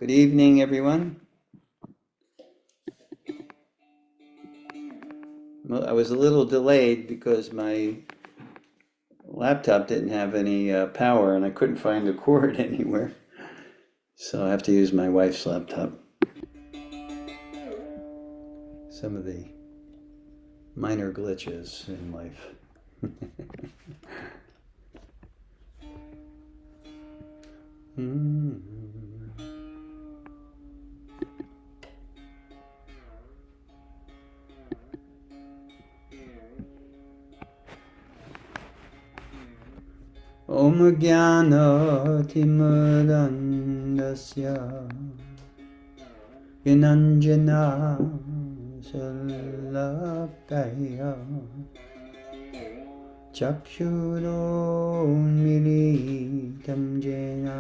Good evening, everyone. Well, I was a little delayed because my laptop didn't have any power and I couldn't find a cord anywhere. So I have to use my wife's laptop. Some of the minor glitches in life. Om Jnana Timirandasya Vinanjana Salakaya Chakshuro Militam Jena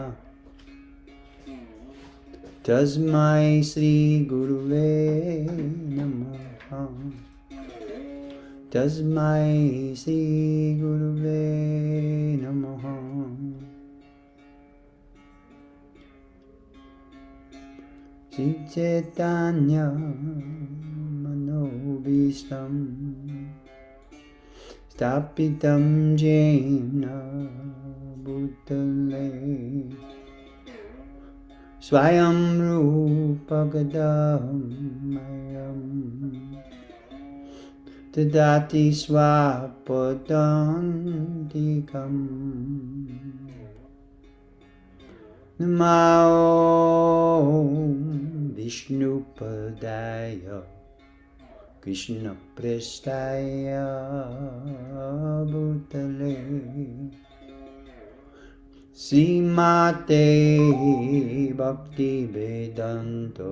Tasmai Sri Guruve Namaha Tasmai Sri Guruve Namaha. Sri Chaitanya Manobhishtam Stapitam Jena Bhutale Swayam Rupa Gadamayam Tadati Swapadantikam Namo Vishnupadaya Krishna Prestaya Bhutale Srimate Bhakti Vedanto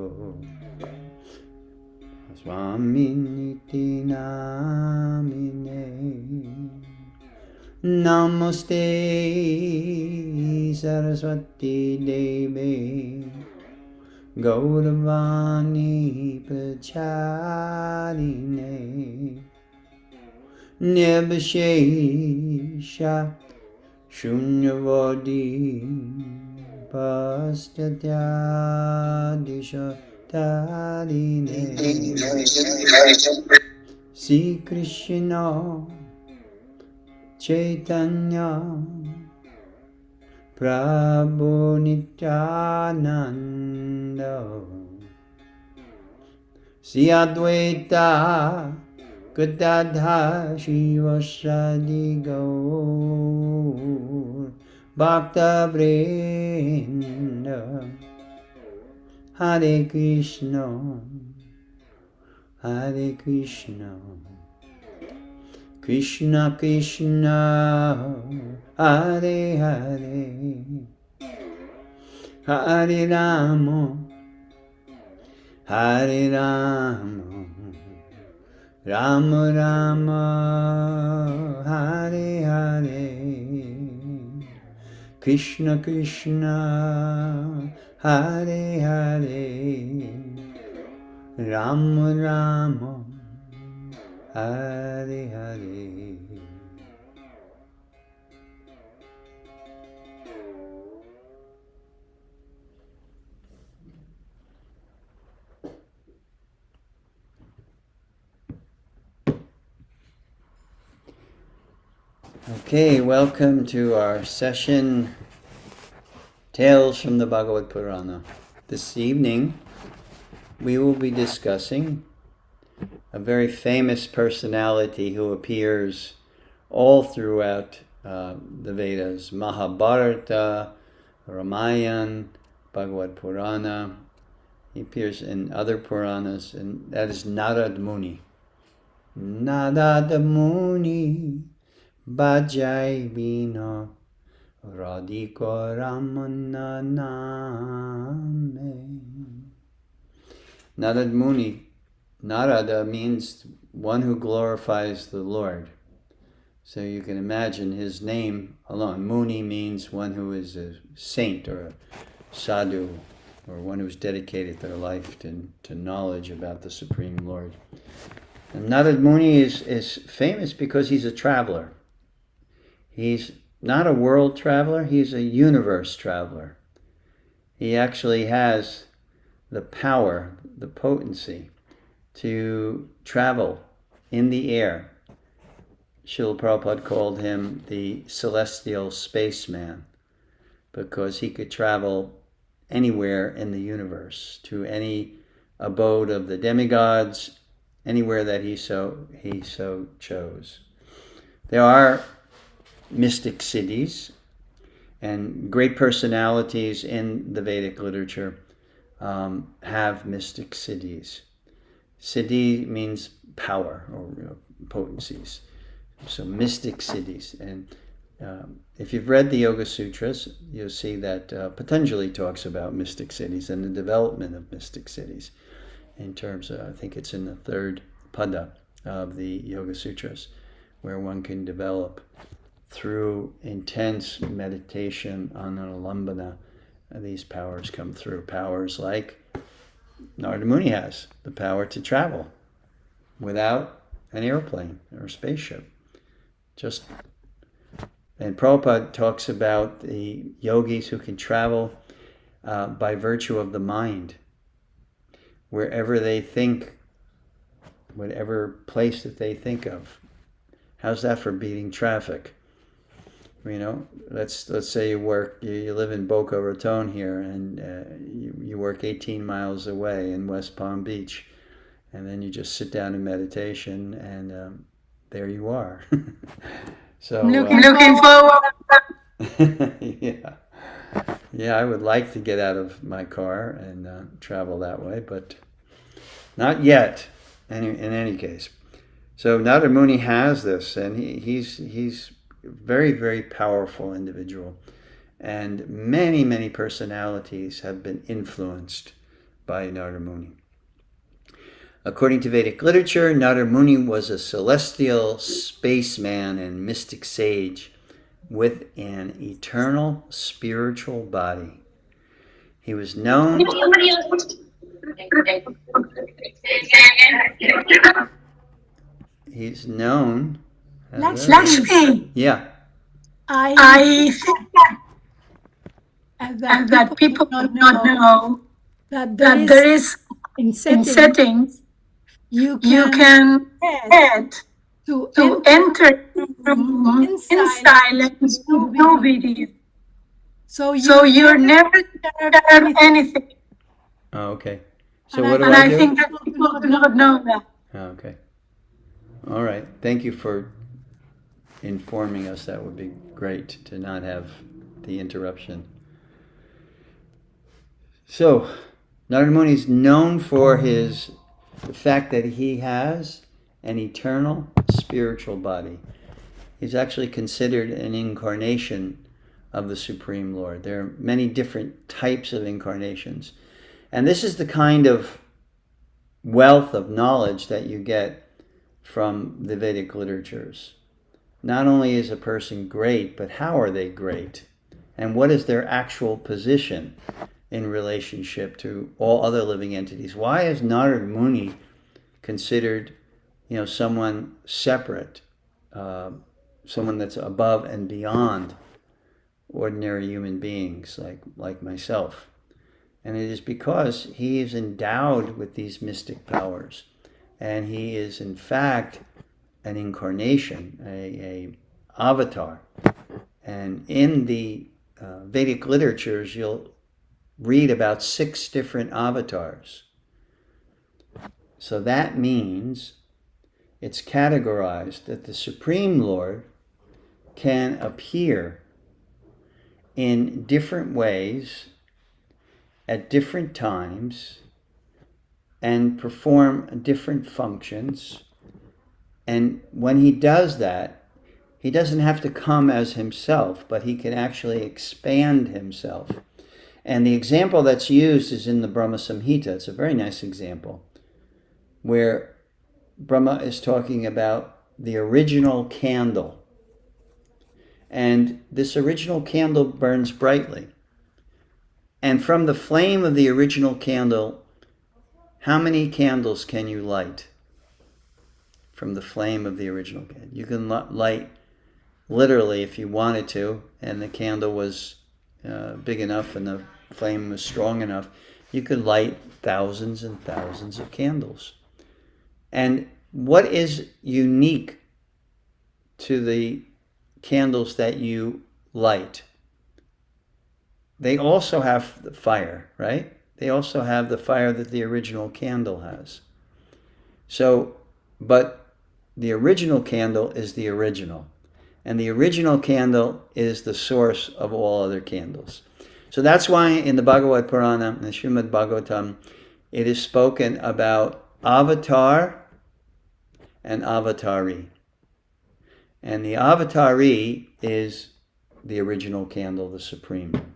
Swaminiti Namine Namaste Saraswati Devi Gauravani Pracharine Nirbhishesha Shunyavadi Pastatya Tarine Sri Krishna Chaitanya Prabhu Nityananda Sri Advaita Gadadhar Shivasadi Gaur Bhakta Vrinda Hare Krishna Hare Krishna Krishna Krishna Hare Hare Hare Rama Hare Rama Rama Rama Hare Hare Krishna Krishna Hare Hare Rama Rama Hare Hare. Okay, welcome to our session, Tales from the Bhagavata Purana. This evening, we will be discussing a very famous personality who appears all throughout the Vedas, Mahabharata, Ramayana, Bhagavad Purana. He appears in other Puranas, and that is Narada Muni. Narada Muni Bhajai Vina Radhika Ramana Name. Narada Muni, Narada means one who glorifies the Lord. So you can imagine his name alone. Muni means one who is a saint or a sadhu, or one who's dedicated their life to knowledge about the Supreme Lord. And Narada Muni is famous because he's a traveler. He's not a world traveler, he's a universe traveler. he actually has the power, the potency to travel in the air. Srila Prabhupada called him the celestial spaceman because he could travel anywhere in the universe, to any abode of the demigods, anywhere that he so chose. There are mystic cities, and great personalities in the Vedic literature have mystic cities. Siddhi means power or potencies. So mystic cities. And if you've read the Yoga Sutras, you'll see that Patanjali talks about mystic cities and the development of mystic cities in terms of, I think it's in the third pada of the Yoga Sutras, where one can develop through intense meditation on an alambana. These powers come through. Powers like Narada Muni has, the power to travel without an airplane or a spaceship. And Prabhupada talks about the yogis who can travel by virtue of the mind. Wherever they think, whatever place that they think of. How's that for beating traffic? You know, let's say you live in Boca Raton here, and you work 18 miles away in West Palm Beach, and then you just sit down in meditation, and there you are. So looking forward. Yeah, I would like to get out of my car and travel that way, but not yet. In any case, so Narada Muni has this, and he's a very, very powerful individual, and many personalities have been influenced by Narada Muni. According to Vedic literature, Narada Muni was a celestial spaceman and mystic sage with an eternal spiritual body. He was known. He's known. Laksmi. Yeah. I think that people do not know that there is in settings you can add to enter in silence with no video. So you're never share anything. Oh, okay. So what do I do? think that people do not know that. Oh, okay. All right. Thank you for informing us. That would be great to not have the interruption. So, Narada Muni is known for the fact that he has an eternal spiritual body. He's actually considered an incarnation of the Supreme Lord. There are many different types of incarnations. And this is the kind of wealth of knowledge that you get from the Vedic literatures. Not only is a person great, but how are they great? And what is their actual position in relationship to all other living entities? Why is Narada Muni considered, someone separate, someone that's above and beyond ordinary human beings like myself? And it is because he is endowed with these mystic powers. And he is, in fact, an incarnation, a avatar. And in the Vedic literatures, you'll read about 6 different avatars. So that means it's categorized that the Supreme Lord can appear in different ways at different times and perform different functions. And when he does that, he doesn't have to come as himself, but he can actually expand himself. And the example that's used is in the Brahma Samhita. It's a very nice example where Brahma is talking about the original candle. And this original candle burns brightly. And from the flame of the original candle, how many candles can you light? From the flame of the original candle. You can light literally if you wanted to, and the candle was big enough and the flame was strong enough, you could light thousands and thousands of candles. And what is unique to the candles that you light? They also have the fire, right? They also have the fire that the original candle has. So, but the original candle is the original. And the original candle is the source of all other candles. So that's why in the Bhagavata Purana, in the Srimad Bhagavatam, it is spoken about avatar and avatari. And the avatari is the original candle, the supreme.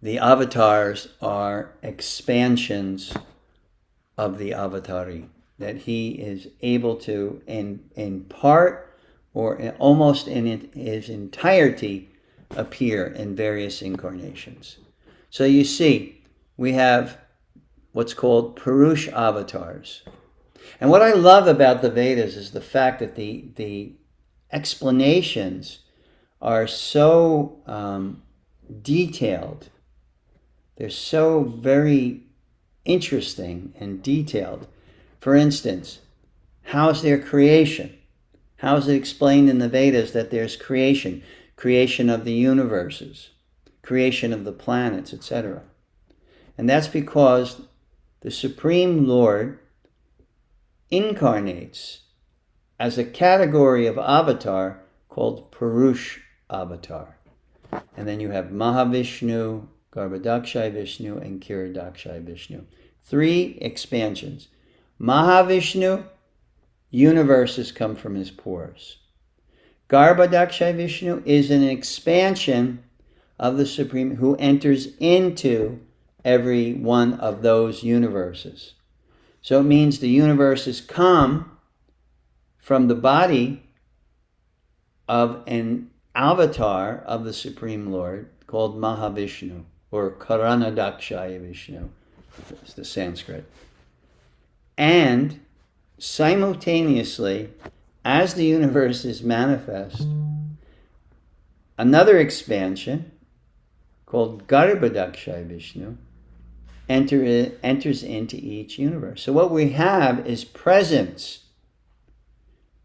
The avatars are expansions of the avatari, that he is able to, in part or almost in his entirety, appear in various incarnations. So you see, we have what's called Purush avatars. And what I love about the Vedas is the fact that the explanations are so detailed. They're so very interesting and detailed. For instance, how's their creation? How is it explained in the Vedas that there's creation? Creation of the universes, creation of the planets, etc. And that's because the Supreme Lord incarnates as a category of avatar called Purush avatar. And then you have Mahavishnu, Garbhodakshaya Vishnu, and Kiradakshaya Vishnu. 3 expansions. Mahavishnu, universes come from his pores. Garbhodakshaya Vishnu is an expansion of the Supreme who enters into every one of those universes. So it means the universes come from the body of an avatar of the Supreme Lord called Mahavishnu, or Karanadakshaya Vishnu. It's the Sanskrit. And simultaneously, as the universe is manifest, another expansion called Garbhodakshaya Vishnu enters into each universe. So what we have is presence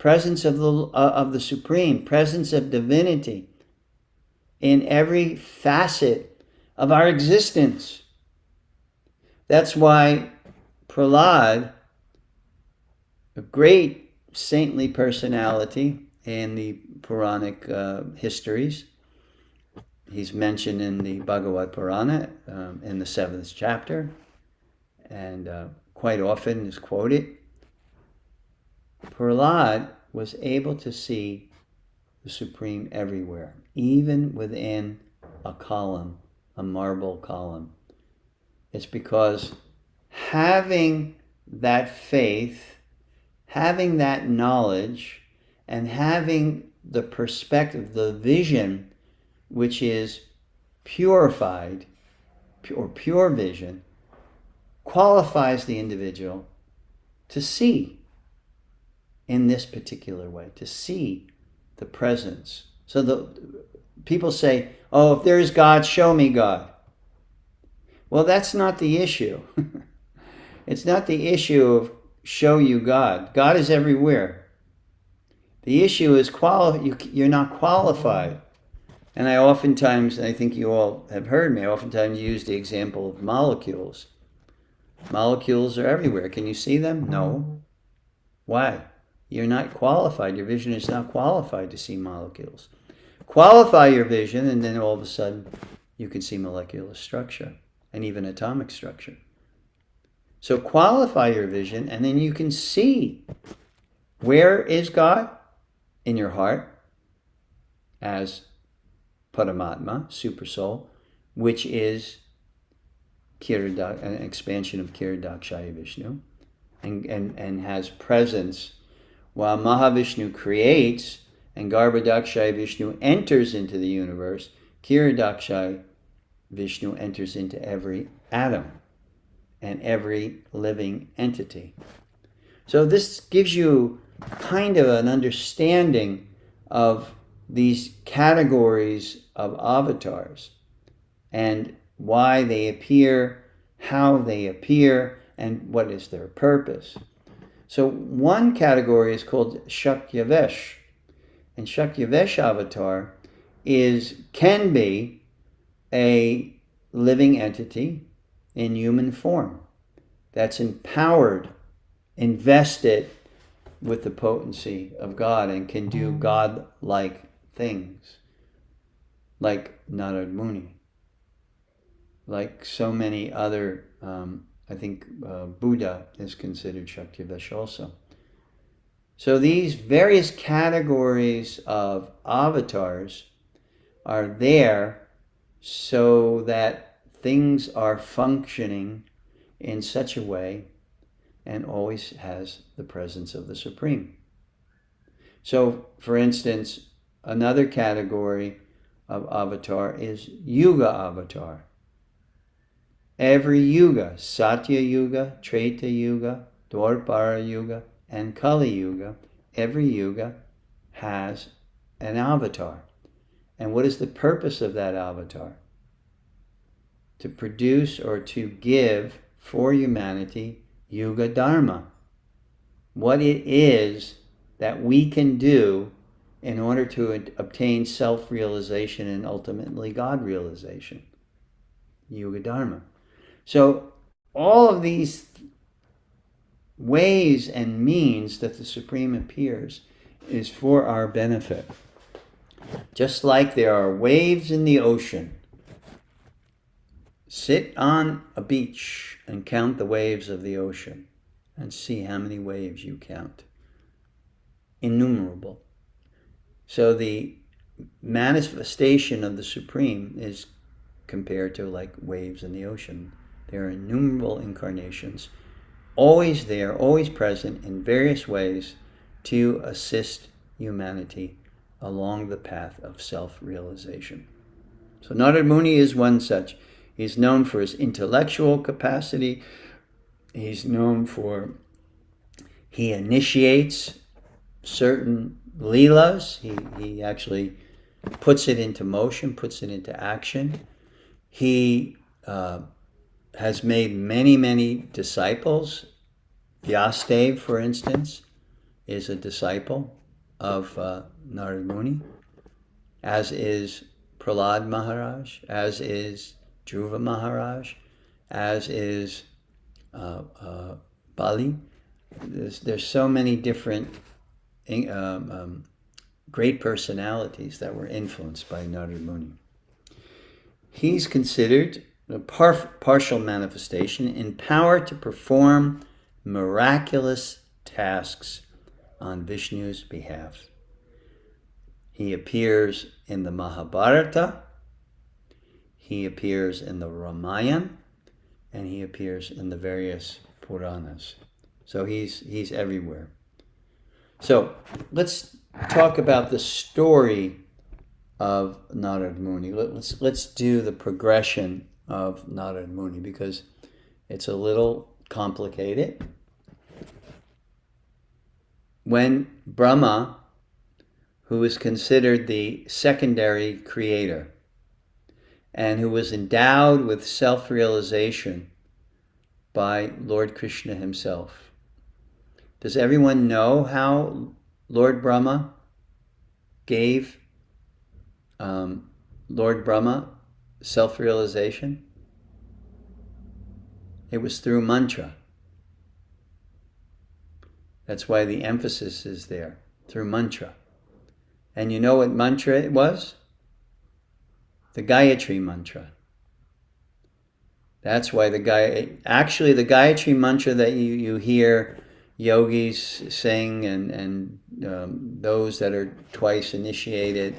of the Supreme, presence of divinity in every facet of our existence. That's why Prahlad, a great saintly personality in the Puranic histories, he's mentioned in the Bhagavata Purana in the 7th chapter, and quite often is quoted. Prahlad was able to see the Supreme everywhere, even within a column, a marble column. It's because having that faith, having that knowledge, and having the perspective, the vision, which is purified, or pure vision, qualifies the individual to see in this particular way, to see the presence. So the people say, oh, if there is God, show me God. Well, that's not the issue. It's not the issue of show you God. God is everywhere. The issue is you're not qualified. And I think you all have heard me, I oftentimes use the example of molecules. Molecules are everywhere. Can you see them? No. Why? You're not qualified. Your vision is not qualified to see molecules. Qualify your vision, and then all of a sudden you can see molecular structure and even atomic structure. So qualify your vision, and then you can see where is God in your heart as Paramatma, Super Soul, which is an expansion of Kiradakshaya Vishnu, and has presence, while Mahavishnu creates and Garbhodakshaya Vishnu enters into the universe. Kiradakshaya Vishnu enters into every atom and every living entity. So this gives you kind of an understanding of these categories of avatars. And why they appear, how they appear, and what is their purpose. So one category is called Shakyavesh. And Shakyavesh avatar can be a living entity in human form that's empowered, invested with the potency of God and can do God-like things, like Narada Muni, like so many other, I think Buddha is considered Shakyavesh also. So these various categories of avatars are there so that things are functioning in such a way and always has the presence of the Supreme. So, for instance, another category of avatar is Yuga avatar. Every Yuga, Satya Yuga, Treta Yuga, Dwapara Yuga, and Kali Yuga, every Yuga has an avatar. And what is the purpose of that avatar? To produce or to give for humanity Yuga Dharma. What it is that we can do in order to obtain self-realization and ultimately God realization. Yuga Dharma. So all of these ways and means that the Supreme appears is for our benefit. Just like there are waves in the ocean. Sit on a beach and count the waves of the ocean and see how many waves you count. Innumerable. So the manifestation of the Supreme is compared to like waves in the ocean. There are innumerable incarnations, always there, always present in various ways to assist humanity along the path of self-realization. So Narada Muni is one such. He's known for his intellectual capacity. He's known for, he initiates certain leelas. He actually puts it into motion, puts it into action. He has made many, many disciples. Vyasadeva, for instance, is a disciple of Narada Muni, as is Prahlad Maharaj, as is Dhruva Maharaj, as is Bali. There's so many different great personalities that were influenced by Narada Muni. He's considered a partial manifestation in power to perform miraculous tasks on Vishnu's behalf. He appears in the Mahabharata, he appears in the Ramayana, and he appears in the various Puranas. So he's everywhere. So let's talk about the story of Narada Muni. Let's do the progression of Narada Muni because it's a little complicated. When Brahma, who is considered the secondary creator and who was endowed with self-realization by Lord Krishna himself. Does everyone know how Lord Brahma gave Lord Brahma self-realization? It was through mantra. That's why the emphasis is there, through mantra. And you know what mantra it was? The Gayatri mantra. That's why the Gayatri mantra that you hear yogis sing and those that are twice initiated,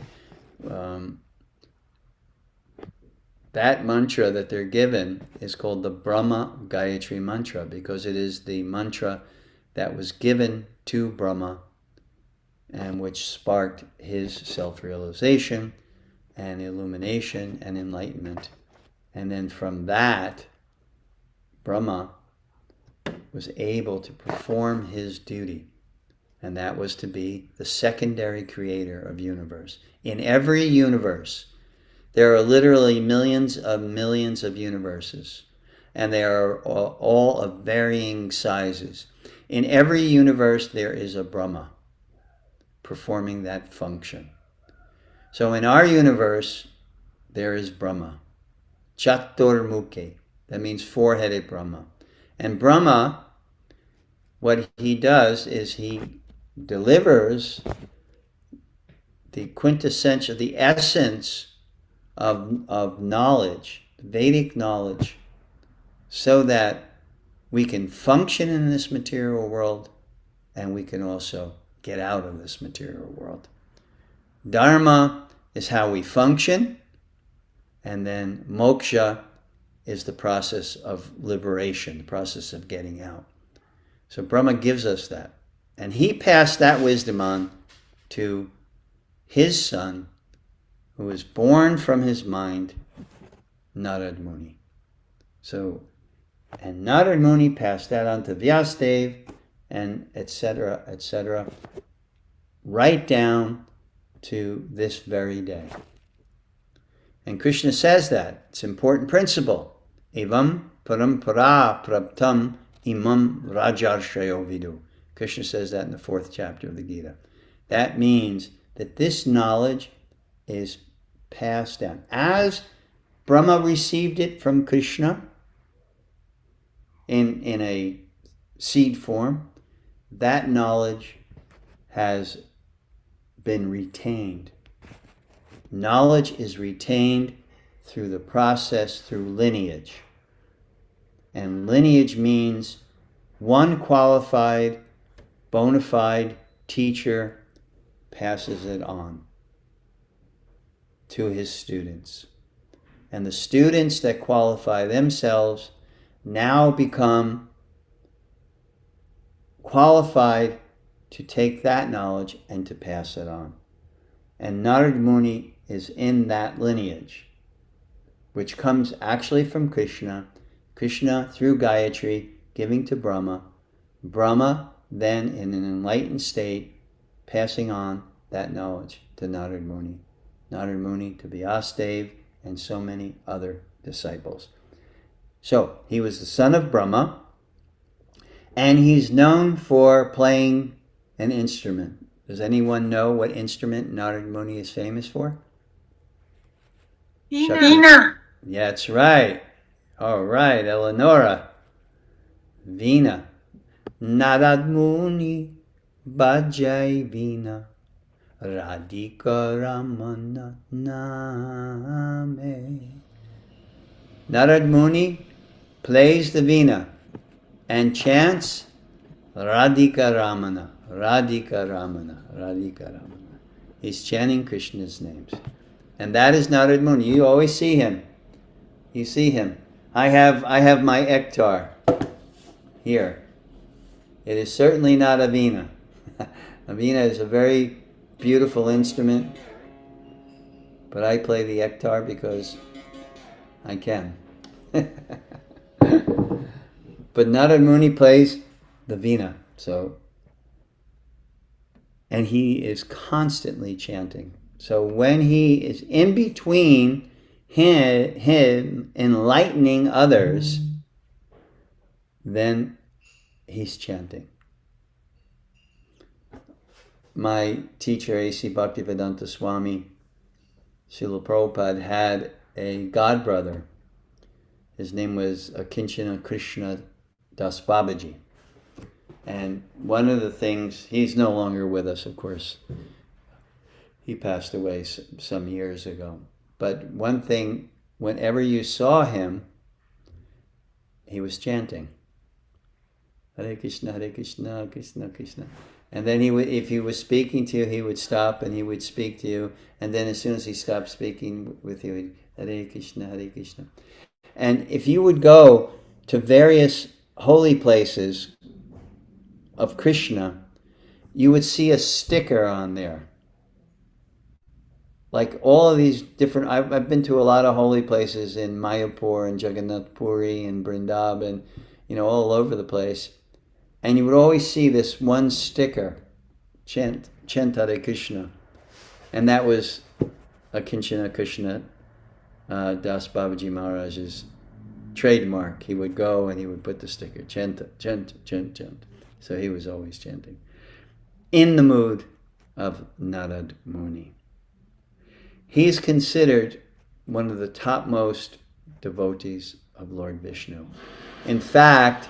that mantra that they're given is called the Brahma Gayatri mantra because it is the mantra that was given to Brahma and which sparked his self-realization and illumination and enlightenment. And then from that, Brahma was able to perform his duty, and that was to be the secondary creator of universe. In every universe, There are literally millions of universes, and they are all of varying sizes. In every universe, there is a Brahma performing that function. So in our universe, there is Brahma. Chaturmukhe. That means four-headed Brahma. And Brahma, what he does is he delivers the quintessential, the essence of knowledge, Vedic knowledge, so that we can function in this material world and we can also get out of this material world. Dharma is how we function, and then moksha is the process of liberation, the process of getting out. So Brahma gives us that. And he passed that wisdom on to his son, who was born from his mind, Narada Muni. So, and Narada Muni passed that on to Vyasadeva, and etc., right down to this very day. And Krishna says that. It's an important principle. Evam parampara praptam imam rajarshayo vidu. Krishna says that in the 4th chapter of the Gita. That means that this knowledge is passed down. As Brahma received it from Krishna in a seed form, that knowledge has been retained. Knowledge is retained through the process, through lineage. And lineage means one qualified, bona fide teacher passes it on to his students. And the students that qualify themselves now become qualified to take that knowledge and to pass it on. And Narada Muni is in that lineage, which comes actually from Krishna. Krishna, through Gayatri, giving to Brahma. Brahma, then in an enlightened state, passing on that knowledge to Narada Muni. Narada Muni to Vyasadeva, and so many other disciples. So, he was the son of Brahma, and he's known for playing an instrument. Does anyone know what instrument Narada Muni is famous for? Veena. Yeah, that's right. All right, Eleonora. Veena. Narada Muni bajai Veena. Radhika Ramana Name. Narada Muni plays the Veena and chants Radhika Ramana, Radhika Ramana, Radhika Ramana. He's chanting Krishna's names. And that is Narada Muni. You always see him. You see him. I have my ektar here. It is certainly not a veena. A veena is a very beautiful instrument, but I play the ektar because I can. But Narada Muni plays the veena. So, and he is constantly chanting. So when he is in between him enlightening others, then he's chanting. My teacher, A.C. Bhaktivedanta Swami, Srila Prabhupada, had a godbrother. His name was Kinchana Krishna Das Babaji. And one of the things, he's no longer with us, of course. He passed away some years ago. But one thing, whenever you saw him, he was chanting. Hare Krishna, Krishna Krishna. And then he would, if he was speaking to you, he would stop and he would speak to you. And then as soon as he stopped speaking with you, he'd, Hare Krishna, Hare Krishna. And if you would go to various holy places of Krishna, you would see a sticker on there. Like all of these different, I've been to a lot of holy places in Mayapur and Jagannath Puri and Vrindavan, all over the place. And you would always see this one sticker, chant Hare Krishna. And that was a Kinchana Krishna Das Babaji Maharaj's trademark. He would go and he would put the sticker, chant, chant, chant, chant. So he was always chanting. In the mood of Narada Muni. He's considered one of the topmost devotees of Lord Vishnu. In fact,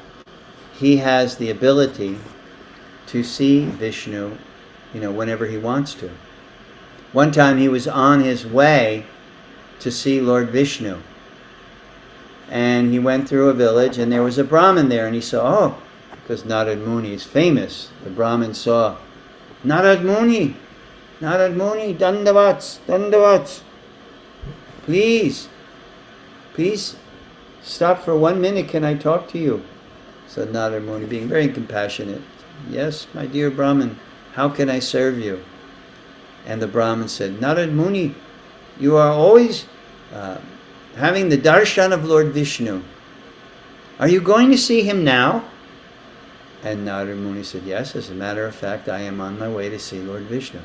he has the ability to see Vishnu, whenever he wants to. One time he was on his way to see Lord Vishnu. And he went through a village and there was a Brahmin there, and he saw, because Narada Muni is famous, the Brahmin saw, Narada Muni, dandavats, dandavats. Please stop for 1 minute, can I talk to you? So Narada Muni, being very compassionate, yes, my dear Brahmin, how can I serve you? And the Brahmin said, Narada Muni, you are always having the darshan of Lord Vishnu. Are you going to see him now? And Narada Muni said, yes, as a matter of fact, I am on my way to see Lord Vishnu.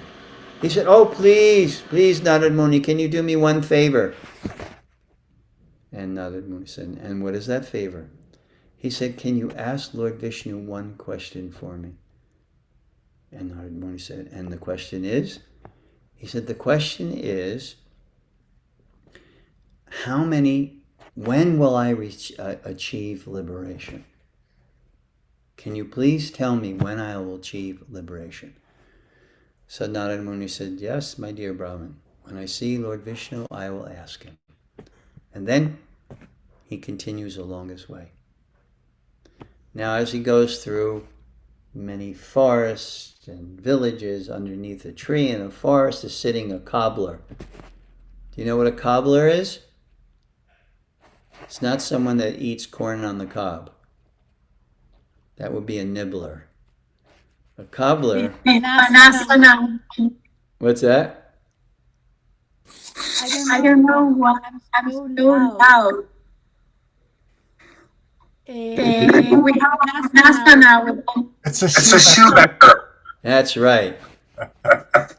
He said, oh, please, Narada Muni, can you do me one favor? And Narada Muni said, and what is that favor? He said, can you ask Lord Vishnu one question for me? And Narada Muni said, and the question is? He said, the question is, when will I achieve liberation? Can you please tell me when I will achieve liberation? So Narada Muni said, yes, my dear Brahmin, when I see Lord Vishnu, I will ask him. And then he continues along his way. Now, as he goes through many forests and villages, underneath a tree in a forest is sitting a cobbler. Do you know what a cobbler is? It's not someone that eats corn on the cob. That would be a nibbler. A cobbler. What's that? I don't know what I'm so loud. We have Nasa now. It's a shoemaker. That's right.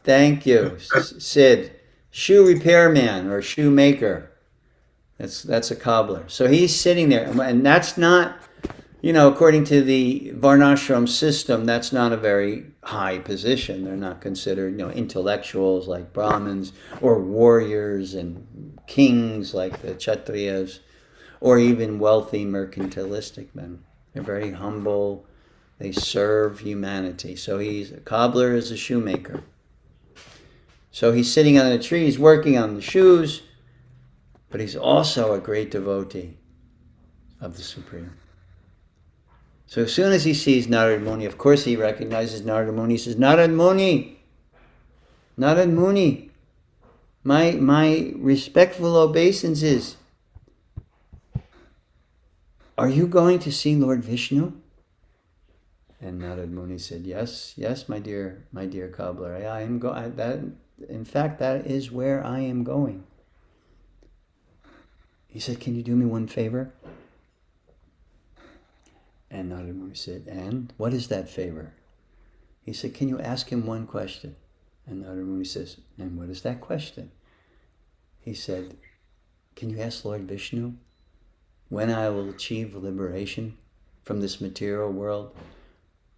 Thank you, Sid. Shoe repairman or shoemaker. That's a cobbler. So he's sitting there, and that's not, according to the Varnashram system, that's not a very high position. They're not considered, intellectuals like Brahmins, or warriors and kings like the Kshatriyas, or even wealthy mercantilistic men. They're very humble. They serve humanity. So he's a cobbler, is a shoemaker. So he's sitting on a tree, he's working on the shoes, but he's also a great devotee of the Supreme. So as soon as he sees Narada Muni, of course he recognizes Narada Muni. He says, Narada Muni, my respectful obeisances. Are you going to see Lord Vishnu? And Narada Muni said, yes, my dear cobbler, I am going. In fact, that is where I am going. He said, can you do me one favor? And Narada Muni said, and what is that favor? He said, can you ask him one question? And Narada Muni says, and what is that question? He said, can you ask Lord Vishnu when I will achieve liberation from this material world?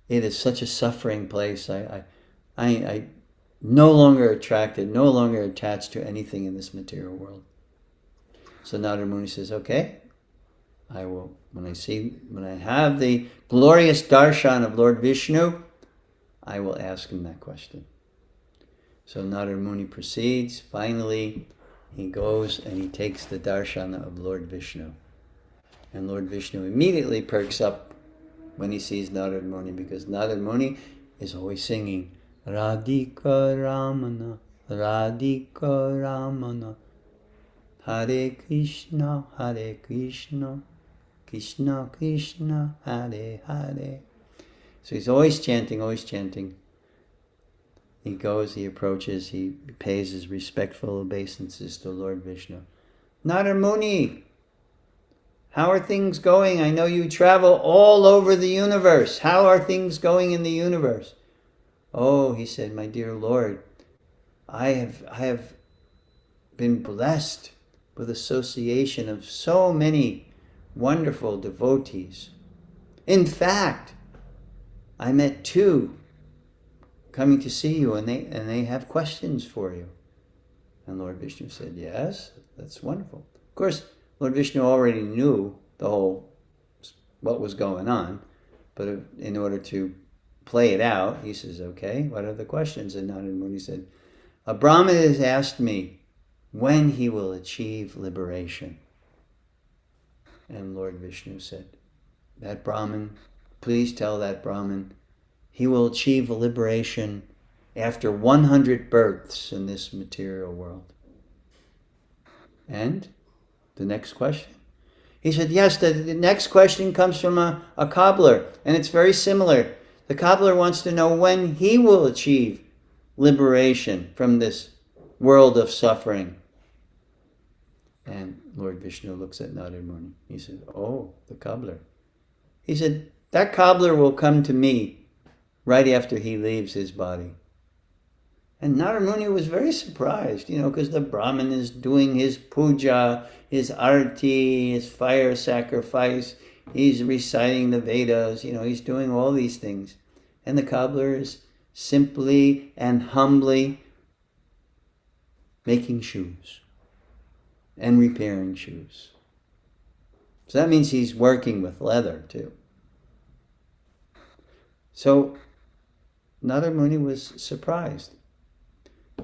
It is such a suffering place. I no longer attracted, no longer attached to anything in this material world. So Narada Muni says, okay, I will, when I have the glorious darshan of Lord Vishnu, I will ask him that question. So Narada Muni proceeds. Finally, he goes and he takes the darshan of Lord Vishnu. And Lord Vishnu immediately perks up when he sees Narada Muni, because Narada Muni is always singing, Radhika Ramana, Radhika Ramana, Hare Krishna, Hare Krishna, Krishna Krishna, Hare Hare. So he's always chanting, always chanting. He goes, he approaches, he pays his respectful obeisances to Lord Vishnu. Narada Muni, how are things going? I know you travel all over the universe. How are things going in the universe? Oh, he said, my dear Lord, I have been blessed with association of so many wonderful devotees. In fact, I met 2 coming to see you, and they have questions for you. And Lord Vishnu said, yes, that's wonderful. Of course, Lord Vishnu already knew what was going on, but in order to play it out, he says, okay, what are the questions? And Narada Muni said, a Brahmin has asked me when he will achieve liberation. And Lord Vishnu said, that Brahmin, please tell that Brahmin, he will achieve liberation after 100 births in this material world. And the next question? He said, yes, the next question comes from a cobbler, and it's very similar. The cobbler wants to know when he will achieve liberation from this world of suffering. And Lord Vishnu looks at Narada Muni. He said, oh, the cobbler. He said, that cobbler will come to me right after he leaves his body. And Narada Muni was very surprised, because the Brahmin is doing his puja, his arati, his fire sacrifice. He's reciting the Vedas, he's doing all these things. And the cobbler is simply and humbly making shoes and repairing shoes. So that means he's working with leather too. So Narada Muni was surprised.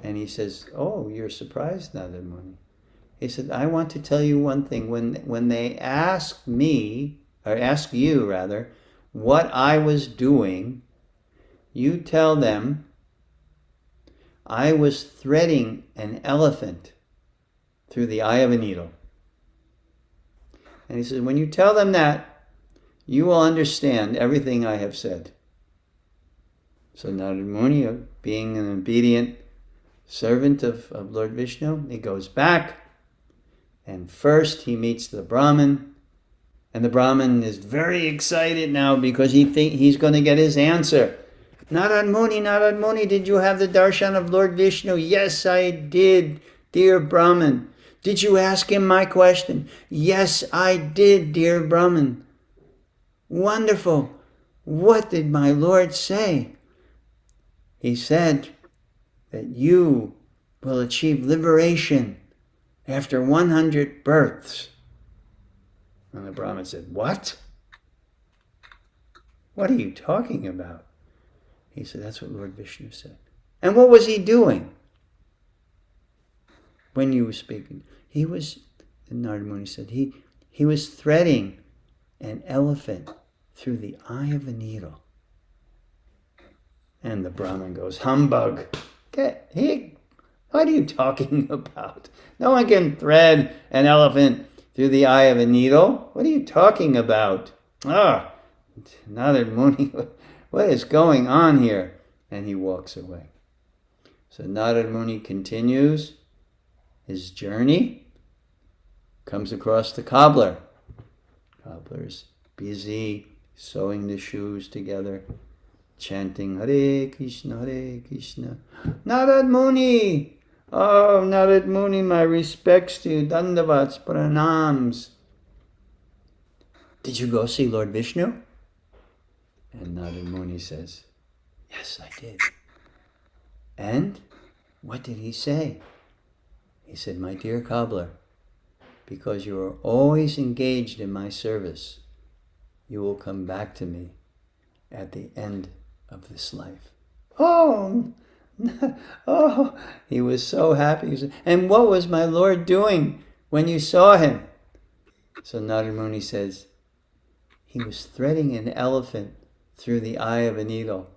And he says, oh, you're surprised, Narada Muni. He said, I want to tell you one thing. When they ask me, or ask you rather, what I was doing, you tell them I was threading an elephant through the eye of a needle. And he said, when you tell them that, you will understand everything I have said. So Narada Muni, being an obedient servant of Lord Vishnu, he goes back, and first he meets the Brahmin, and the Brahmin is very excited now because he's going to get his answer. Narada Muni, did you have the darshan of Lord Vishnu? Yes, I did, dear Brahmin. Did you ask him my question? Yes, I did, dear Brahmin. Wonderful. What did my Lord say? He said that you will achieve liberation after 100 births. And the Brahmin said, what? What are you talking about? He said, that's what Lord Vishnu said. And what was he doing when you were speaking? Narada Muni said, he was threading an elephant through the eye of a needle. And the Brahmin goes, humbug. What are you talking about? No one can thread an elephant through the eye of a needle. What are you talking about? Narada Muni, what is going on here? And he walks away. So Narada Muni continues his journey, comes across the cobbler. Cobbler's busy sewing the shoes together, chanting Hare Krishna, Hare Krishna. Narada Muni! Oh, Narada Muni, my respects to you. Dandavats, pranams. Did you go see Lord Vishnu? And Narada Muni says, yes, I did. And what did he say? He said, my dear cobbler, because you are always engaged in my service, you will come back to me at the end of this life. Oh, he was so happy. And what was my Lord doing when you saw him? So Narada Muni says, he was threading an elephant through the eye of a needle.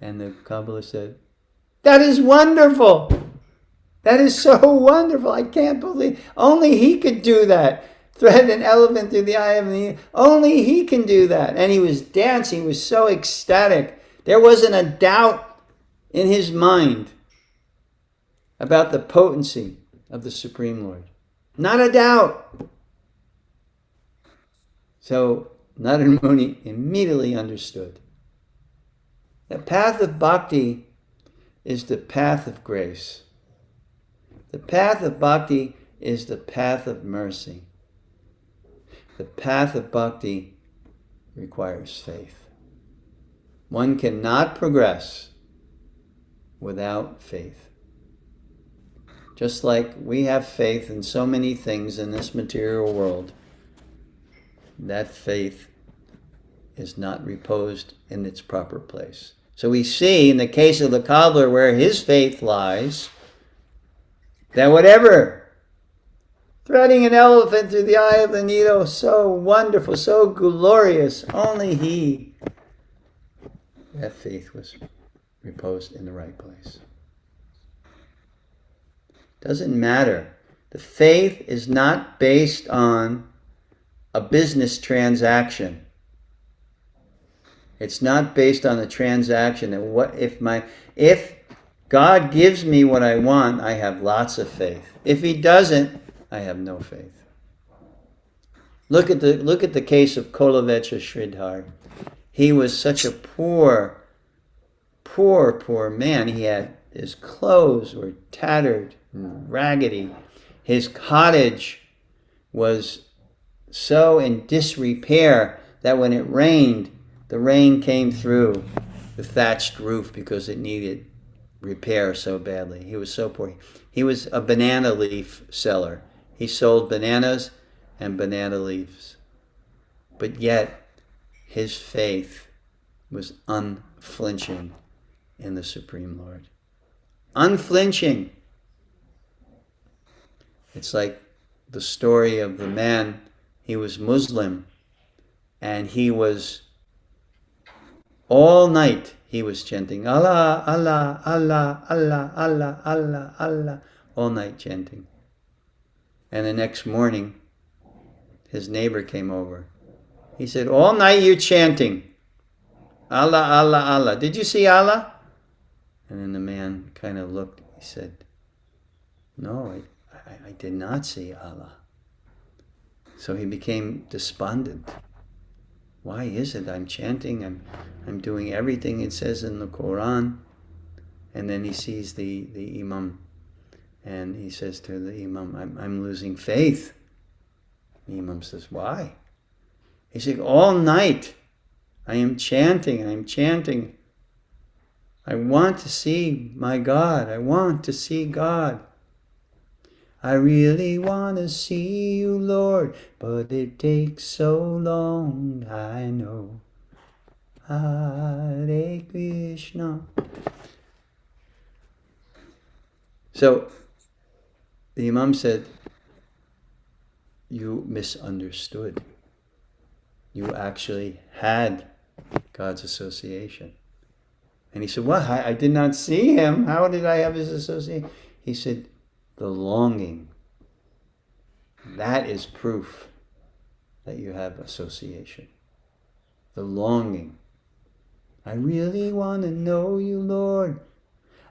And the cobbler said, that is wonderful. That is so wonderful. I can't believe. Only he could do that. Thread an elephant through the eye of a needle. Only he can do that. And he was dancing. He was so ecstatic. There wasn't a doubt in his mind about the potency of the Supreme Lord. Not a doubt. So Narada Muni immediately understood. The path of bhakti is the path of grace. The path of bhakti is the path of mercy. The path of bhakti requires faith. One cannot progress without faith. Just like we have faith in so many things in this material world, that faith is not reposed in its proper place. So we see in the case of the cobbler where his faith lies, that whatever, threading an elephant through the eye of the needle, so wonderful, so glorious, only he, that faith was reposed in the right place. Doesn't matter. The faith is not based on a business transaction. It's not based on a transaction. And if God gives me what I want, I have lots of faith. If He doesn't, I have no faith. Look at the case of Kolavecha Sridhar. He was such a poor man. His clothes were tattered and raggedy. His cottage was so in disrepair that when it rained, the rain came through the thatched roof because it needed repair so badly. He was so poor. He was a banana leaf seller. He sold bananas and banana leaves. But yet, his faith was unflinching in the Supreme Lord. Unflinching. It's like the story of the man. He was Muslim, and he was all night he was chanting Allah, Allah, Allah, Allah, Allah, Allah, Allah, all night chanting. And the next morning, his neighbor came over. He said, all night you're chanting Allah, Allah, Allah. Did you see Allah? And then the man kind of looked. He said, no, I did not see Allah. So he became despondent. Why is it I'm chanting, I'm doing everything it says in the Quran? And then he sees the Imam, and he says to the Imam, I'm losing faith. The Imam says, why? He said, all night I am chanting. I want to see my God. I want to see God. I really want to see you, Lord, but it takes so long, I know. Hare Krishna. So, the Imam said, you misunderstood. You actually had God's association. And he said, what? I did not see him. How did I have his association? He said, the longing, that is proof that you have association. The longing. I really want to know you, Lord.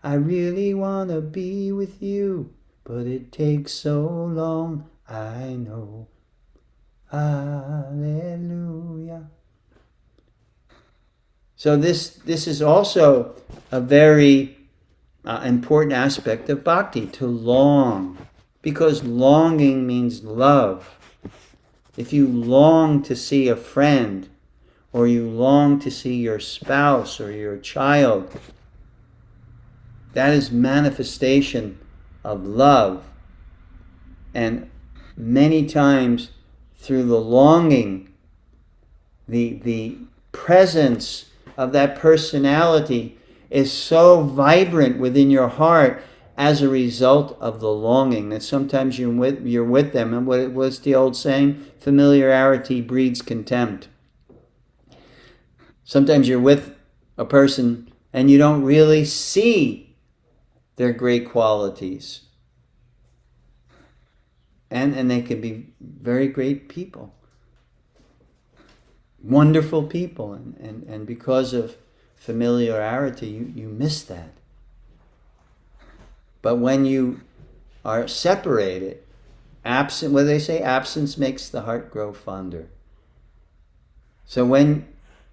I really want to be with you, but it takes so long, I know. Hallelujah. So this is also a very important aspect of bhakti, to long, because longing means love. If you long to see a friend, or you long to see your spouse or your child, that is manifestation of love. And many times through the longing, the presence of that personality is so vibrant within your heart as a result of the longing that sometimes you're with them. And what's the old saying? Familiarity breeds contempt. Sometimes you're with a person and you don't really see their great qualities. And they can be very great people. Wonderful people. And because of familiarity, you miss that. But when you are separated, absent, what do they say? Absence makes the heart grow fonder. So when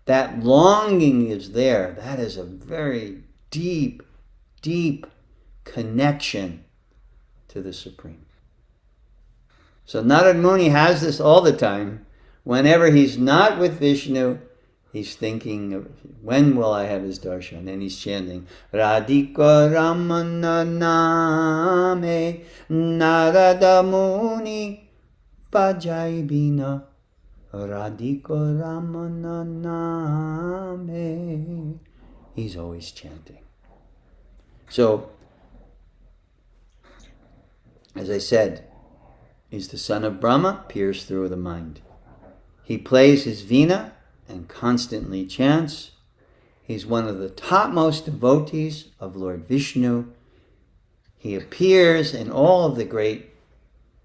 that longing is there, that is a very deep, deep connection to the Supreme. So Narada Muni has this all the time. Whenever he's not with Vishnu, he's thinking of when will I have his darshan, and he's chanting Radhika Ramana Name Narada Muni Bhajai Bina Radhika Ramana Name. He's always chanting. So, as I said, he's the son of Brahma, pierced through the mind. He plays his veena and constantly chants. He's one of the topmost devotees of Lord Vishnu. He appears in all of the great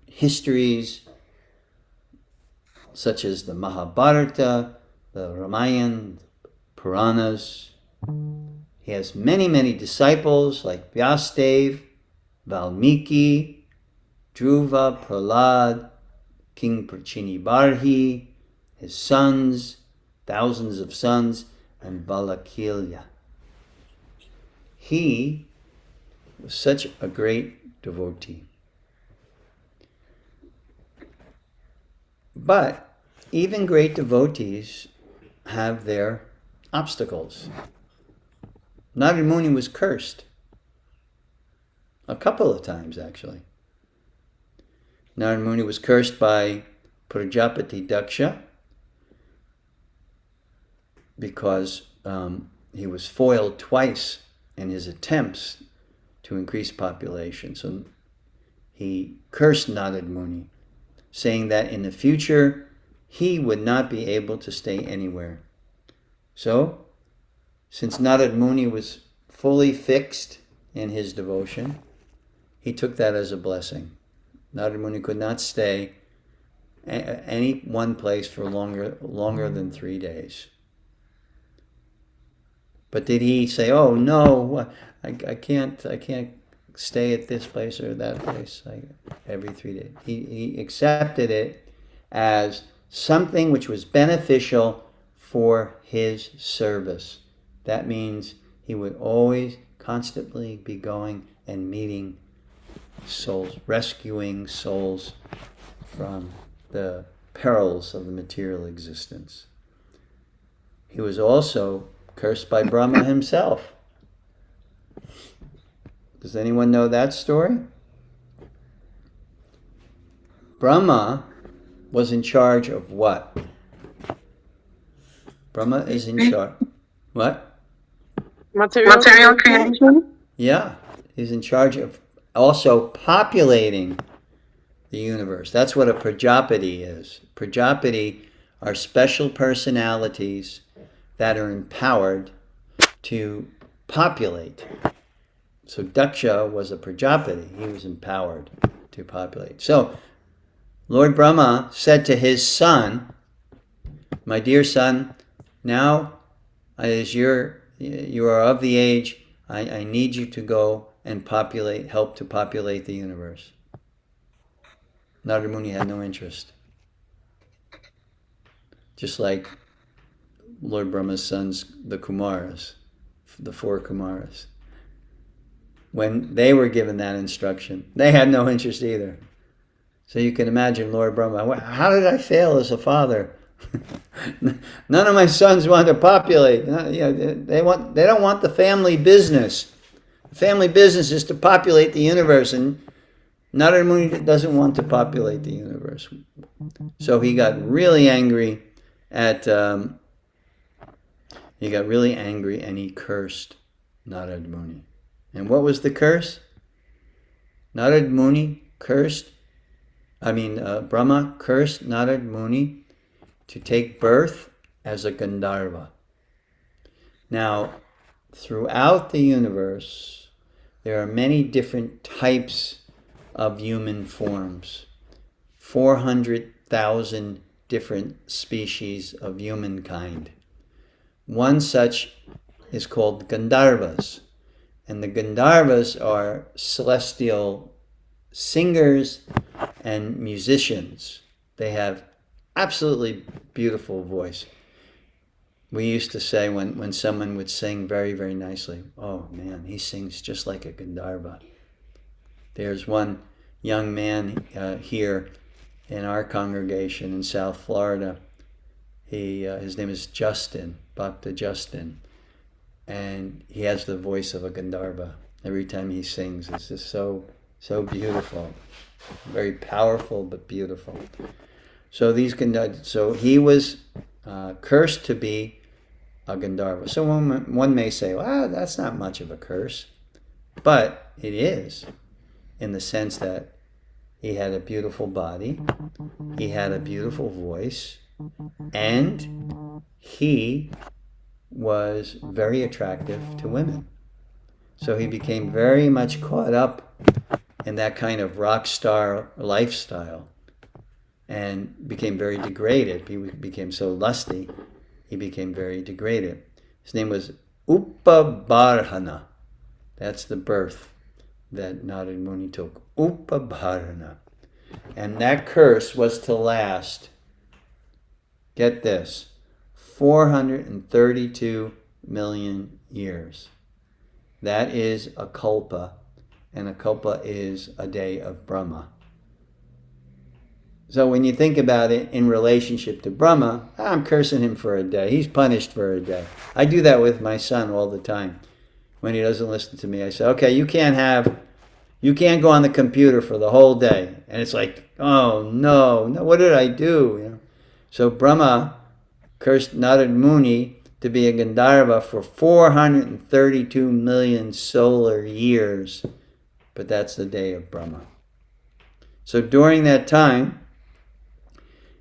histories, such as the Mahabharata, the Ramayana, Puranas. He has many, many disciples like Vyasadev, Valmiki, Dhruva, Prahlad, King Prachini Barhi, his sons, thousands of sons, and Valakilya. He was such a great devotee. But even great devotees have their obstacles. Narada Muni was cursed. A couple of times, actually. Narada Muni was cursed by Prajapati Daksha because he was foiled twice in his attempts to increase population. So he cursed Narada Muni, saying that in the future he would not be able to stay anywhere. So, since Narada Muni was fully fixed in his devotion, he took that as a blessing. Narada Muni could not stay any one place for longer than 3 days. But did he say, "Oh no, I can't stay at this place or that place every 3 days"? He accepted it as something which was beneficial for his service. That means he would always constantly be going and meeting souls, rescuing souls from the perils of the material existence. He was also cursed by Brahma himself. Does anyone know that story? Brahma was in charge of what? Brahma is in charge. What? Material creation. Yeah, he's in charge of also populating the universe. That's what a Prajapati is. Prajapati are special personalities that are empowered to populate. So Daksha was a Prajapati. He was empowered to populate. So Lord Brahma said to his son, "My dear son, now as you are of the age, I need you to go and help to populate the universe." Narada Muni had no interest. Just like Lord Brahma's sons, the Kumaras, the 4 Kumaras. When they were given that instruction, they had no interest either. So you can imagine Lord Brahma, how did I fail as a father? None of my sons want to populate. They don't want the family business. The family business is to populate the universe, and Narada Muni doesn't want to populate the universe. So he got really angry and he cursed Narada Muni. And what was the curse? Narada Muni Brahma cursed Narada Muni to take birth as a Gandharva. Now, throughout the universe, there are many different types of human forms. 400,000 different species of humankind. One such is called Gandharvas. And the Gandharvas are celestial singers and musicians. They have absolutely beautiful voice. We used to say when someone would sing very, very nicely, "Oh man, he sings just like a Gandharva." There's one young man here in our congregation in South Florida. His name is Justin, Bhakta Justin, and he has the voice of a Gandharva. Every time he sings, it's just so beautiful, very powerful but beautiful. So he was cursed to be a Gandharva. So one may say, well, that's not much of a curse, but it is, in the sense that he had a beautiful body, he had a beautiful voice, and he was very attractive to women. So he became very much caught up in that kind of rock star lifestyle and became very degraded. He became so lusty, he became very degraded. His name was Upabarhana. That's the birth that Narada Muni took. Upabarhana. And that curse was to last, get this, 432 million years. That is a kalpa, and a kalpa is a day of Brahma. So when you think about it in relationship to Brahma, I'm cursing him for a day. He's punished for a day. I do that with my son all the time. When he doesn't listen to me, I say, okay, you can't go on the computer for the whole day. And it's like, oh no, what did I do? You know? So Brahma cursed Narada Muni to be a Gandharva for 432 million solar years. But that's the day of Brahma. So during that time,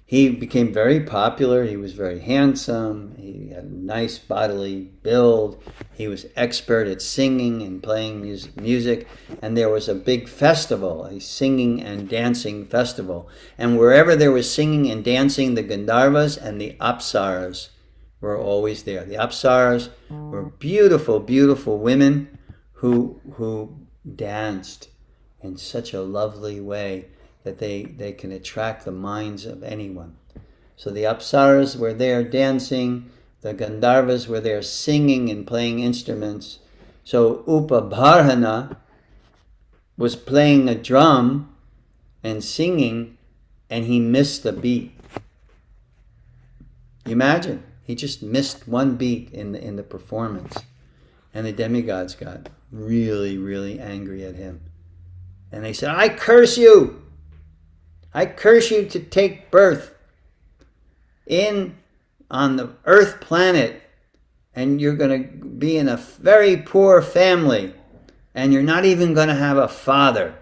he became very popular. He was very handsome. He had a nice bodily build. He was expert at singing and playing music. And there was a big festival, a singing and dancing festival. And wherever there was singing and dancing, the Gandharvas and the Apsaras were always there. The Apsaras were beautiful, beautiful women who danced in such a lovely way that they can attract the minds of anyone. So the Apsaras were there dancing, the Gandharvas were there singing and playing instruments. So Upabharhana was playing a drum and singing, and he missed a beat. Imagine, he just missed one beat in the performance. And the demigods got really, really angry at him. And they said, I curse you! I curse you to take birth on the earth planet, and you're going to be in a very poor family, and you're not even going to have a father,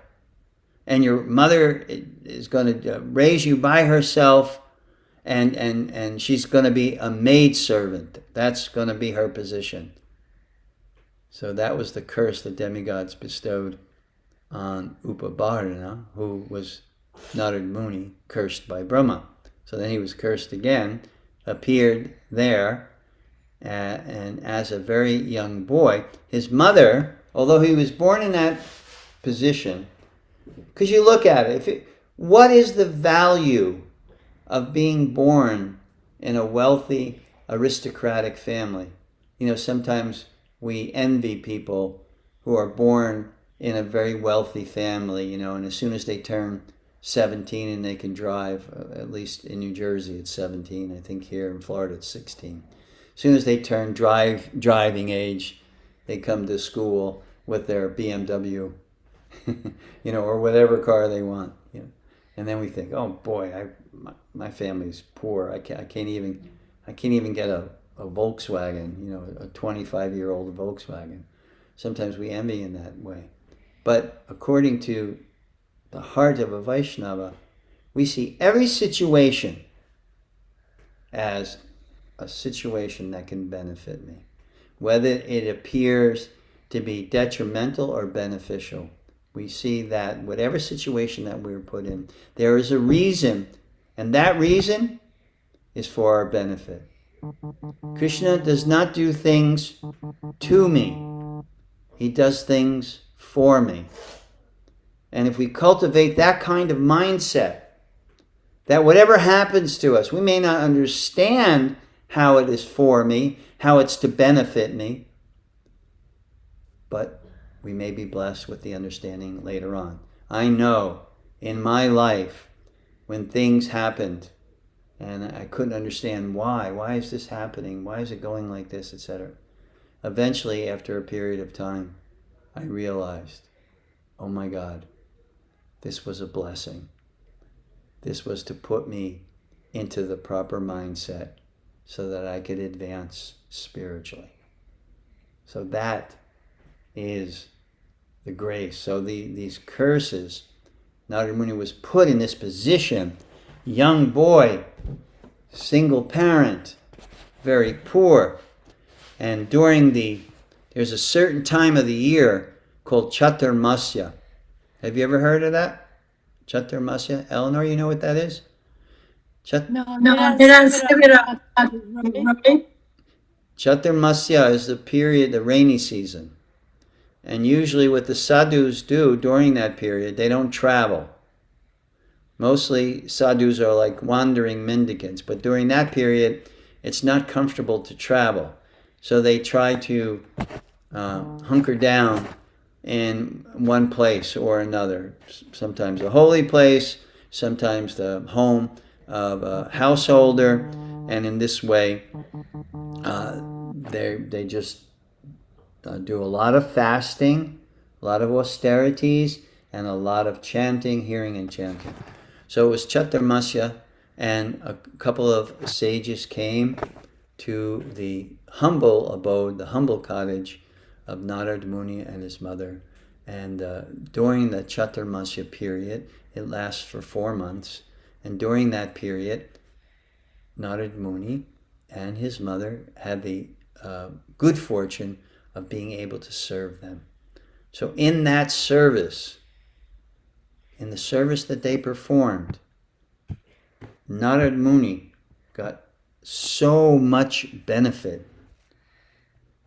and your mother is going to raise you by herself, and she's going to be a maidservant. That's going to be her position. So that was the curse the demigods bestowed on Upabharana, who was Narada Muni, cursed by Brahma. So then he was cursed again, appeared there, and as a very young boy, his mother, although he was born in that position, because you look at it, what is the value of being born in a wealthy, aristocratic family? You know, sometimes we envy people who are born in a very wealthy family, you know, and as soon as they turn 17 and they can drive, at least in New Jersey it's 17, I think here in Florida it's 16. As soon as they turn driving age, they come to school with their BMW, you know, or whatever car they want, you know. And then we think, oh boy, my family's poor. I can't even get a Volkswagen, you know, a 25-year-old Volkswagen. Sometimes we envy in that way. But according to the heart of a Vaishnava, we see every situation as a situation that can benefit me, whether it appears to be detrimental or beneficial. We see that whatever situation that we're put in, there is a reason, and that reason is for our benefit. Krishna does not do things to me. He does things for me. And if we cultivate that kind of mindset, that whatever happens to us, we may not understand how it is for me, how it's to benefit me, but we may be blessed with the understanding later on. I know in my life, when things happened and I couldn't understand why. Why is this happening? Why is it going like this, etc. Eventually, after a period of time, I realized, oh my God, this was a blessing. This was to put me into the proper mindset so that I could advance spiritually. So that is the grace. So these curses, Narada Muni was put in this position, young boy, single parent, very poor. And there's a certain time of the year called Chaturmasya. Have you ever heard of that? Chaturmasya? Eleanor, you know what that is? No, right? Chaturmasya is the period, the rainy season. And usually what the sadhus do during that period, they don't travel. Mostly sadhus are like wandering mendicants, but during that period, it's not comfortable to travel. So they try to hunker down in one place or another. Sometimes a holy place, sometimes the home of a householder, and in this way, they just do a lot of fasting, a lot of austerities, and a lot of chanting, hearing and chanting. So it was Chaturmasya, and a couple of sages came to the humble abode, the humble cottage of Narada Muni and his mother. And during the Chaturmasya period, it lasts for 4 months. And during that period, Narada Muni and his mother had the good fortune of being able to serve them. So in that service, in the service that they performed, Narada Muni got so much benefit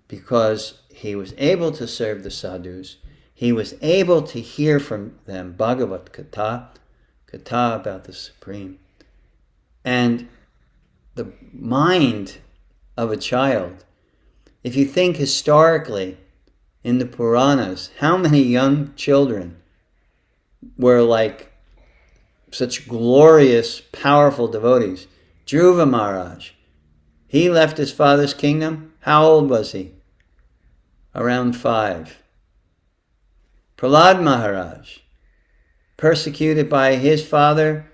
because he was able to serve the sadhus. He was able to hear from them Bhagavata, Katha about the Supreme. And the mind of a child, if you think historically in the Puranas, how many young children were like such glorious, powerful devotees? Dhruva Maharaj, he left his father's kingdom. How old was he? Around 5. Prahlad Maharaj, persecuted by his father,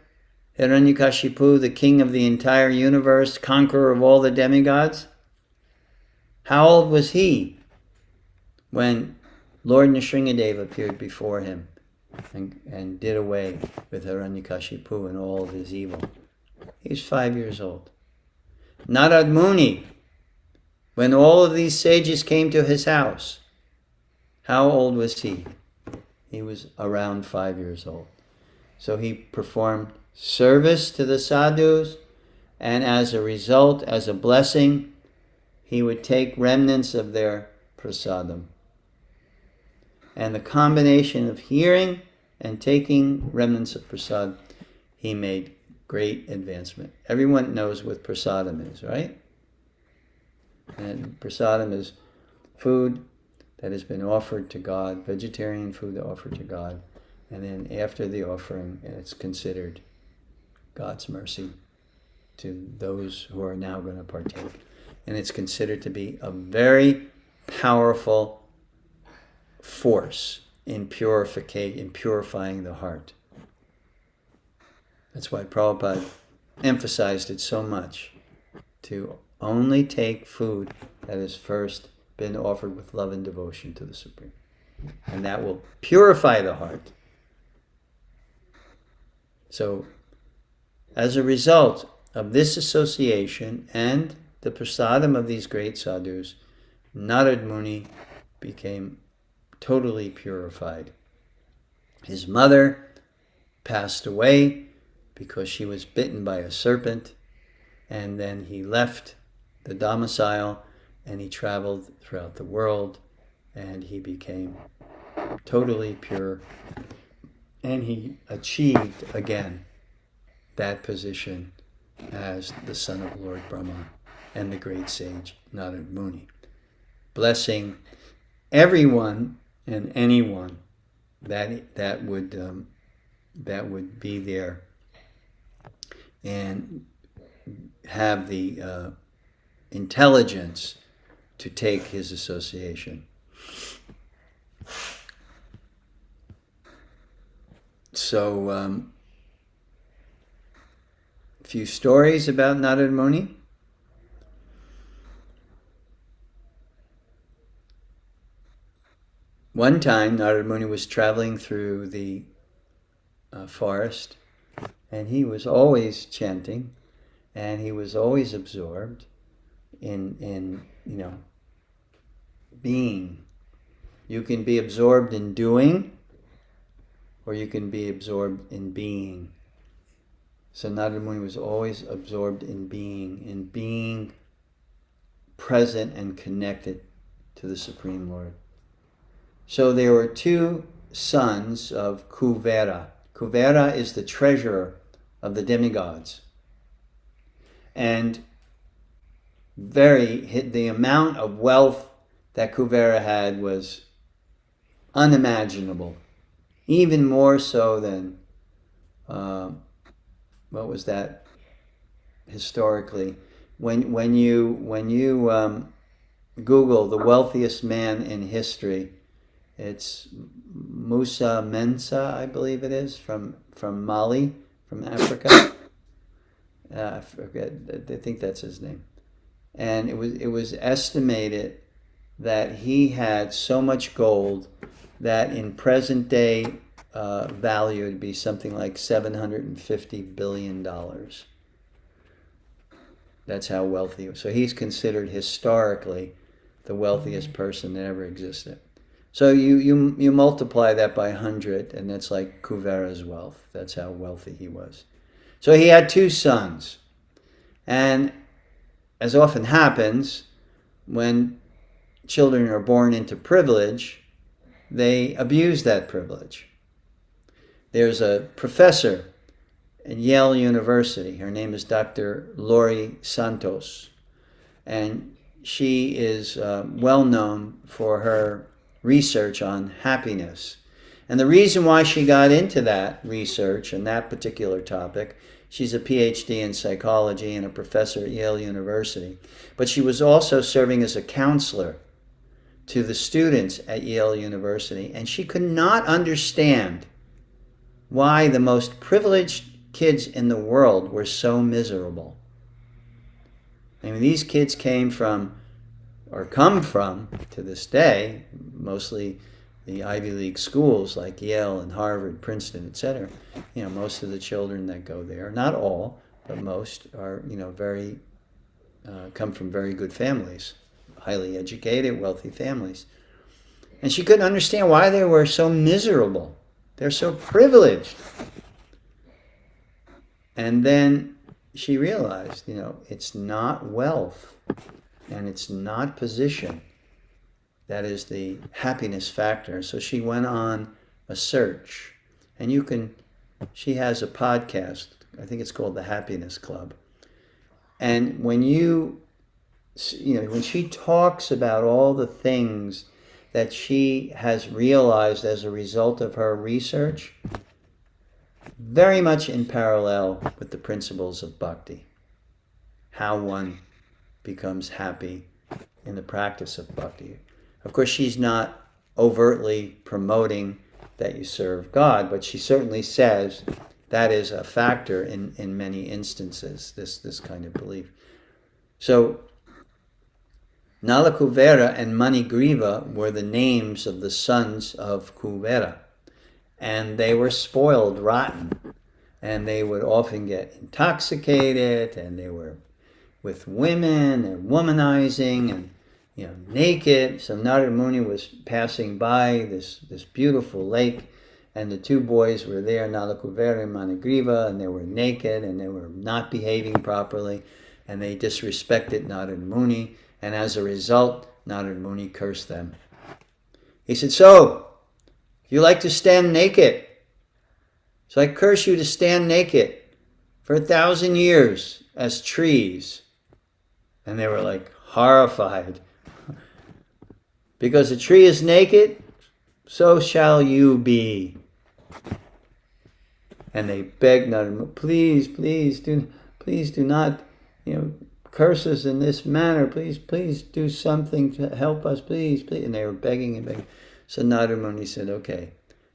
Hiranyakashipu, the king of the entire universe, conqueror of all the demigods. How old was he when Lord Nrsimhadev appeared before him and did away with Hiranyakashipu and all of his evil? He was 5 years old. Narada Muni, when all of these sages came to his house, how old was he? He was around 5 years old. So he performed service to the sadhus, and as a result, as a blessing, he would take remnants of their prasadam. And the combination of hearing and taking remnants of prasad, he made great advancement. Everyone knows what prasadam is, right? And prasadam is food that has been offered to God, vegetarian food offered to God, and then after the offering, it's considered God's mercy to those who are now going to partake. And it's considered to be a very powerful force in purifying the heart. That's why Prabhupada emphasized it so much, to only take food that has first been offered with love and devotion to the Supreme. And that will purify the heart. So, as a result of this association and the prasadam of these great sadhus, Narada Muni became totally purified. His mother passed away because she was bitten by a serpent, and then he left the domicile and he traveled throughout the world, and he became totally pure, and he achieved again that position as the son of Lord Brahma and the great sage Narada Muni, blessing everyone and anyone that would be there and have the intelligence to take his association. So, a few stories about Narada Muni. One time, Narada Muni was traveling through the forest, and he was always chanting, and he was always absorbed in being. You can be absorbed in doing, or you can be absorbed in being. So Narada Muni was always absorbed in being present and connected to the Supreme Lord. So there were two sons of Kuvera. Kuvera is the treasurer of the demigods. And the amount of wealth that Kuvera had was unimaginable. Even more so than, what was that historically? When you Google the wealthiest man in history, it's Musa Mensa, I believe it is, from Mali, from Africa. I forget. I think that's his name. And it was estimated that he had so much gold that in present day value it'd be something like $750 billion. That's how wealthy he was. So he's considered historically the wealthiest person that ever existed. So you multiply that by 100, and that's like Kuvera's wealth. That's how wealthy he was. So he had two sons. And as often happens, when children are born into privilege, they abuse that privilege. There's a professor at Yale University. Her name is Dr. Lori Santos. And she is well known for her research on happiness. And the reason why she got into that research and that particular topic, she's a PhD in psychology and a professor at Yale University, but she was also serving as a counselor to the students at Yale University, and she could not understand why the most privileged kids in the world were so miserable. I mean, these kids came from, or come from, to this day, mostly the Ivy League schools like Yale and Harvard, Princeton, etc. Most of the children that go there, not all, but most are, come from very good families, highly educated, wealthy families. And she couldn't understand why they were so miserable. They're so privileged. And then she realized, it's not wealth and it's not position that is the happiness factor. So she went on a search. And she has a podcast, I think it's called The Happiness Club. And when when she talks about all the things that she has realized as a result of her research, very much in parallel with the principles of bhakti, how one becomes happy in the practice of bhakti. Of course, she's not overtly promoting that you serve God, but she certainly says that is a factor in many instances, this kind of belief. So Nala Kuvera and Manigriva were the names of the sons of Kuvera. And they were spoiled rotten. And they would often get intoxicated, and they were with women and womanizing and naked. So Narada Muni was passing by this beautiful lake, and the two boys were there, Nala Kuvera and Manigriva, and they were naked and they were not behaving properly, and they disrespected Narada Muni. And as a result, Narada Muni cursed them. He said, "So, you like to stand naked. So I curse you to stand naked for 1,000 years as trees." And they were like horrified. Because a tree is naked, so shall you be. And they begged Narada Muni, please do not, curse us in this manner. Please do something to help us, please. And they were begging and begging. So Narada Muni said, okay,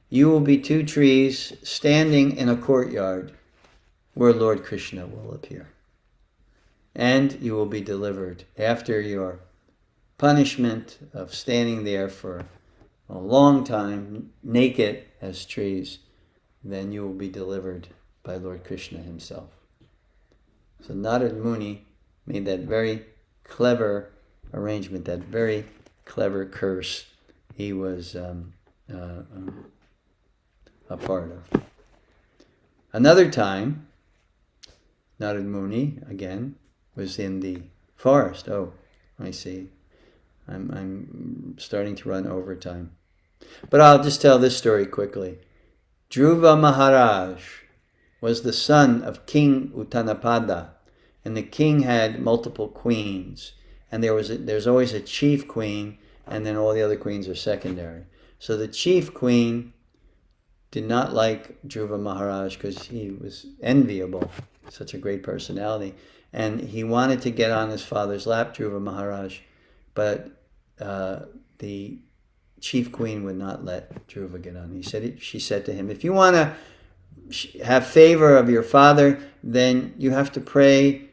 you will be 2 trees standing in a courtyard where Lord Krishna will appear. And you will be delivered after your punishment of standing there for a long time, naked as trees. Then you will be delivered by Lord Krishna himself. So Narada Muni made that very clever arrangement, that very clever curse he was a part of. Another time, Narada Muni, again, was in the forest. Oh, I see. I'm starting to run overtime. But I'll just tell this story quickly. Dhruva Maharaj was the son of King Uttanapada, and the king had multiple queens, and there's always a chief queen, and then all the other queens are secondary. So the chief queen did not like Dhruva Maharaj because he was enviable, such a great personality, and he wanted to get on his father's lap, Dhruva Maharaj, but the chief queen would not let Dhruva get on. She said to him, if you want to have favor of your father, then you have to pray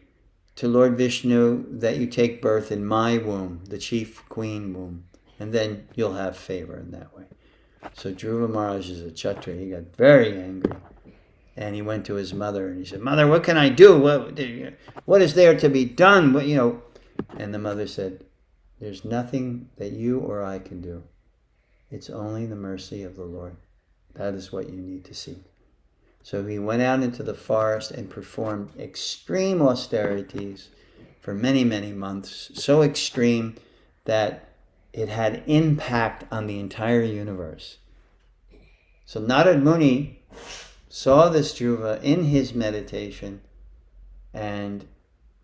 to Lord Vishnu that you take birth in my womb, the chief queen womb, and then you'll have favor in that way. So Dhruva Maharaj is a Kshatriya. He got very angry, and he went to his mother and he said, Mother, what can I do? What is there to be done? And the mother said, there's nothing that you or I can do. It's only the mercy of the Lord. That is what you need to seek. So he went out into the forest and performed extreme austerities for many, many months, so extreme that it had impact on the entire universe. So Narada Muni saw this Dhruva in his meditation, and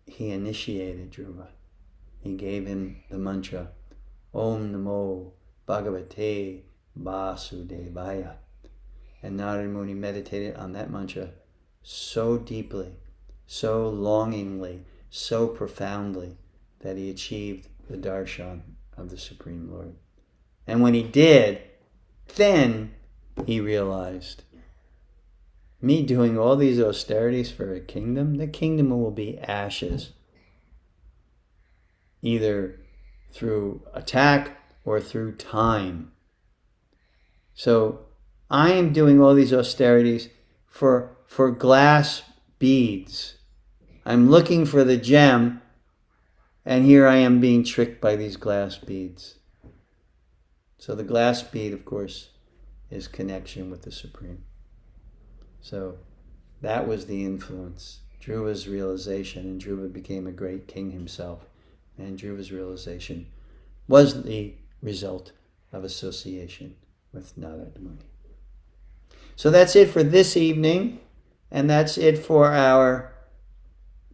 he initiated Dhruva. He gave him the mantra, Om Namo Bhagavate Vasudevaya. And Narada Muni meditated on that mantra so deeply, so longingly, so profoundly, that he achieved the darshan of the Supreme Lord. And when he did, then he realized, me doing all these austerities for a kingdom, the kingdom will be ashes, either through attack or through time. So I am doing all these austerities for glass beads. I'm looking for the gem, and here I am being tricked by these glass beads. So the glass bead, of course, is connection with the Supreme. So that was the influence. Dhruva's realization, and Dhruva became a great king himself. And Dhruva's realization was the result of association with Narada Muni. So that's it for this evening, and that's it for our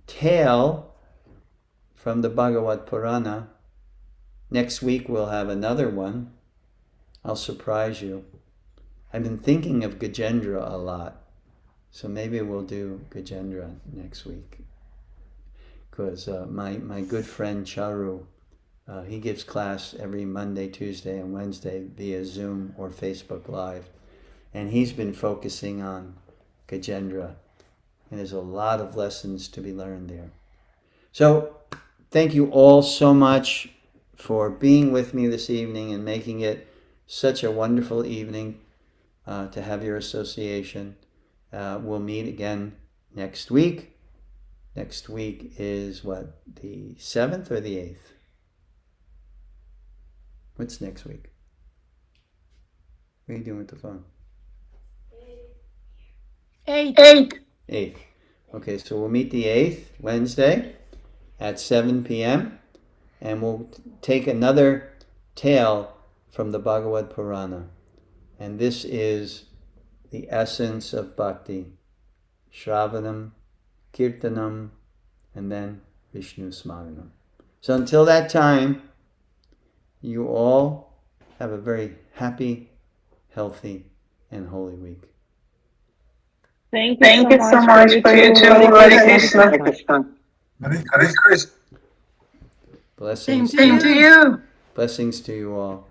tale from the Bhagavata Purana. Next week we'll have another one. I'll surprise you. I've been thinking of Gajendra a lot, so maybe we'll do Gajendra next week. Because my good friend Charu, he gives class every Monday, Tuesday, and Wednesday via Zoom or Facebook Live. And he's been focusing on Gajendra. And there's a lot of lessons to be learned there. So thank you all so much for being with me this evening and making it such a wonderful evening to have your association. We'll meet again next week. Next week is what, the 7th or the 8th? What's next week? What are you doing with the phone? 8. 8th. Okay, so we'll meet the 8th, Wednesday, at 7 p.m. And we'll take another tale from the Bhagavata Purana. And this is the essence of bhakti. Shravanam, Kirtanam, and then Vishnu Smaranam. So until that time, you all have a very happy, healthy, and holy week. Thank you so much for you too. Hare Krishna. Blessings. Same to you. Blessings to you all.